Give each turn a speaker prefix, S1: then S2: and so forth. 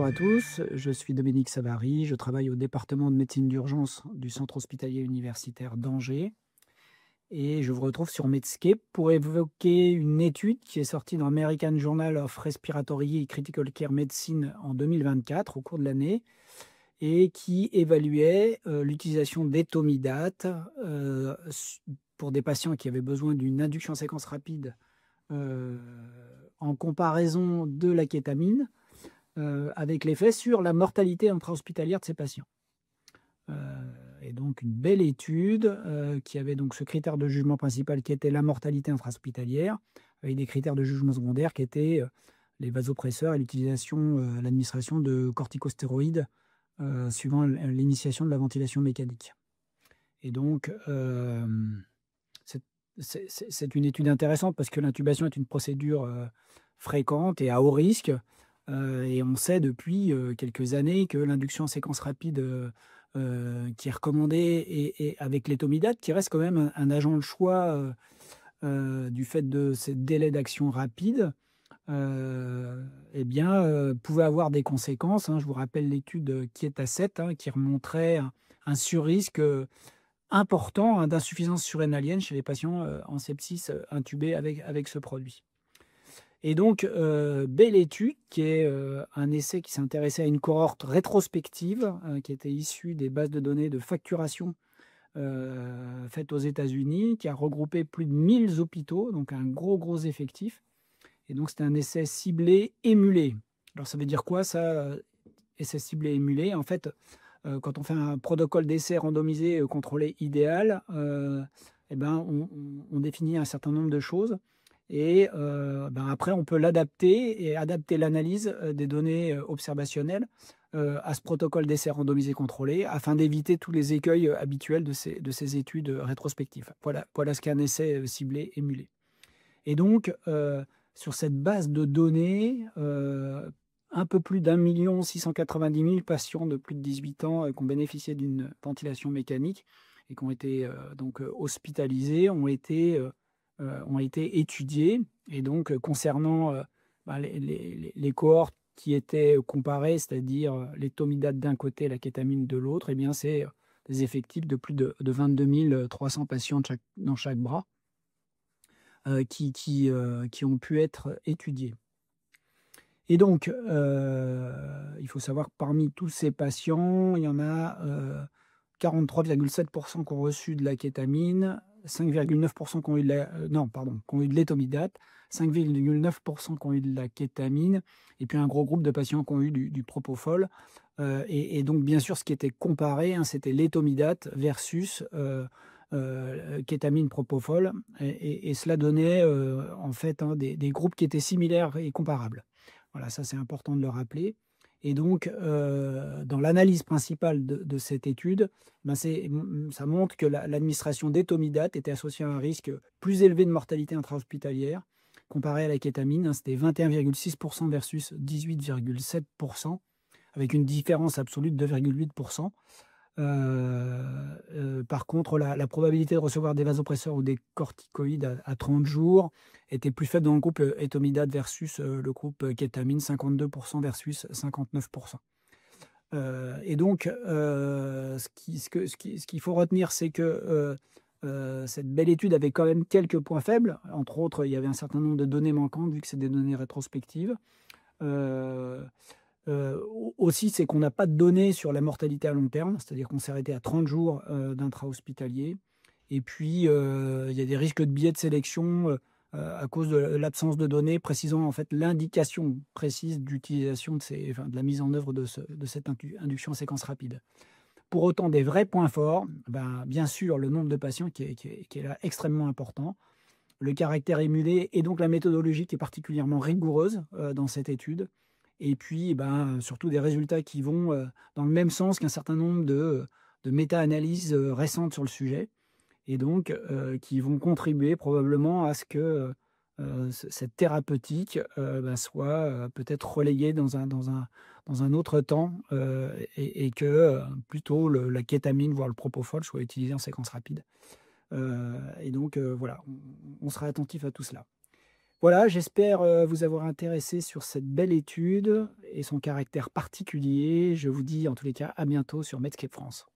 S1: à tous, je suis Dominique Savary, je travaille au département de médecine d'urgence du centre hospitalier universitaire d'Angers et je vous retrouve sur Medscape pour évoquer une étude qui est sortie dans American Journal of Respiratory and Critical Care Medicine en 2024 au cours de l'année et qui évaluait l'utilisation d'étomidate pour des patients qui avaient besoin d'une induction en séquence rapide euh, en comparaison de la kétamine avec l'effet sur la mortalité intra-hospitalière de ces patients. Et donc une belle étude qui avait donc ce critère de jugement principal qui était la mortalité intra-hospitalière, avec des critères de jugement secondaire qui étaient les vasopresseurs et l'utilisation, l'administration de corticostéroïdes suivant l'initiation de la ventilation mécanique. Et donc, c'est une étude intéressante parce que l'intubation est une procédure fréquente et à haut risque. Et on sait depuis quelques années que l'induction en séquence rapide qui est recommandée et avec l'étomidate, qui reste quand même un agent de choix du fait de ces délais d'action rapides, eh bien, pouvait avoir des conséquences, hein. Je vous rappelle l'étude qui est à 7, hein, qui remontrait un surrisque important, hein, d'insuffisance surrénalienne chez les patients en sepsis intubés avec ce produit. Et donc, belle étude qui est un essai qui s'intéressait à une cohorte rétrospective qui était issue des bases de données de facturation faites aux États-Unis, qui a regroupé plus de 1000 hôpitaux, donc un gros effectif. Et donc, c'était un essai ciblé émulé. Alors, ça veut dire quoi ça, essai ciblé émulé? En fait, quand on fait un protocole d'essai randomisé contrôlé idéal, eh ben, on définit un certain nombre de choses. Et après, on peut l'adapter et adapter l'analyse des données observationnelles à ce protocole d'essai randomisé contrôlé afin d'éviter tous les écueils habituels de ces études rétrospectives. Voilà ce qu'est un essai ciblé émulé. Et donc, sur cette base de données, un peu plus d'1 690 000 patients de plus de 18 ans qui ont bénéficié d'une ventilation mécanique et qui ont été hospitalisés, ont été étudiés. Et donc, concernant les cohortes qui étaient comparées, c'est-à-dire l'étomidate d'un côté et la kétamine de l'autre, eh bien, c'est des effectifs de plus de 22 300 patients dans chaque bras qui ont pu être étudiés. Et donc, il faut savoir que parmi tous ces patients, il y en a 43,7% qui ont reçu de la kétamine, 5,9% qui ont eu de qui ont eu de l'étomidate, 5,9% qui ont eu de la kétamine, et puis un gros groupe de patients qui ont eu du propofol. Et donc, bien sûr, ce qui était comparé, hein, c'était l'étomidate versus kétamine, propofol, et cela donnait en fait hein, des groupes qui étaient similaires et comparables. Voilà, ça c'est important de le rappeler. Et donc, dans l'analyse principale de cette étude, ben ça montre que l'administration d'étomidate était associée à un risque plus élevé de mortalité intra-hospitalière comparé à la kétamine. Hein, c'était 21,6% versus 18,7%, avec une différence absolue de 2,8%. Par contre, la probabilité de recevoir des vasopresseurs ou des corticoïdes à 30 jours était plus faible dans le groupe étomidate versus le groupe kétamine, 52% versus 59%. Et donc, ce qu'il faut retenir, c'est que cette belle étude avait quand même quelques points faibles. Entre autres, il y avait un certain nombre de données manquantes, vu que c'est des données rétrospectives. Aussi, c'est qu'on n'a pas de données sur la mortalité à long terme, c'est-à-dire qu'on s'est arrêté à 30 jours d'intra-hospitalier. Et puis, il y a des risques de biais de sélection à cause de l'absence de données précisant en fait l'indication précise d'utilisation de la mise en œuvre de cette induction en séquence rapide. Pour autant, des vrais points forts, bien sûr, le nombre de patients qui est là extrêmement important, le caractère émulé et donc la méthodologie qui est particulièrement rigoureuse dans cette étude. Et puis, surtout des résultats qui vont dans le même sens qu'un certain nombre de méta-analyses récentes sur le sujet, et donc qui vont contribuer probablement à ce que cette thérapeutique soit peut-être relayée dans un autre temps et que plutôt la kétamine, voire le propofol, soit utilisé en séquence rapide. Et donc, voilà, on sera attentif à tout cela. Voilà, j'espère vous avoir intéressé sur cette belle étude et son caractère particulier. Je vous dis en tous les cas à bientôt sur Medscape France.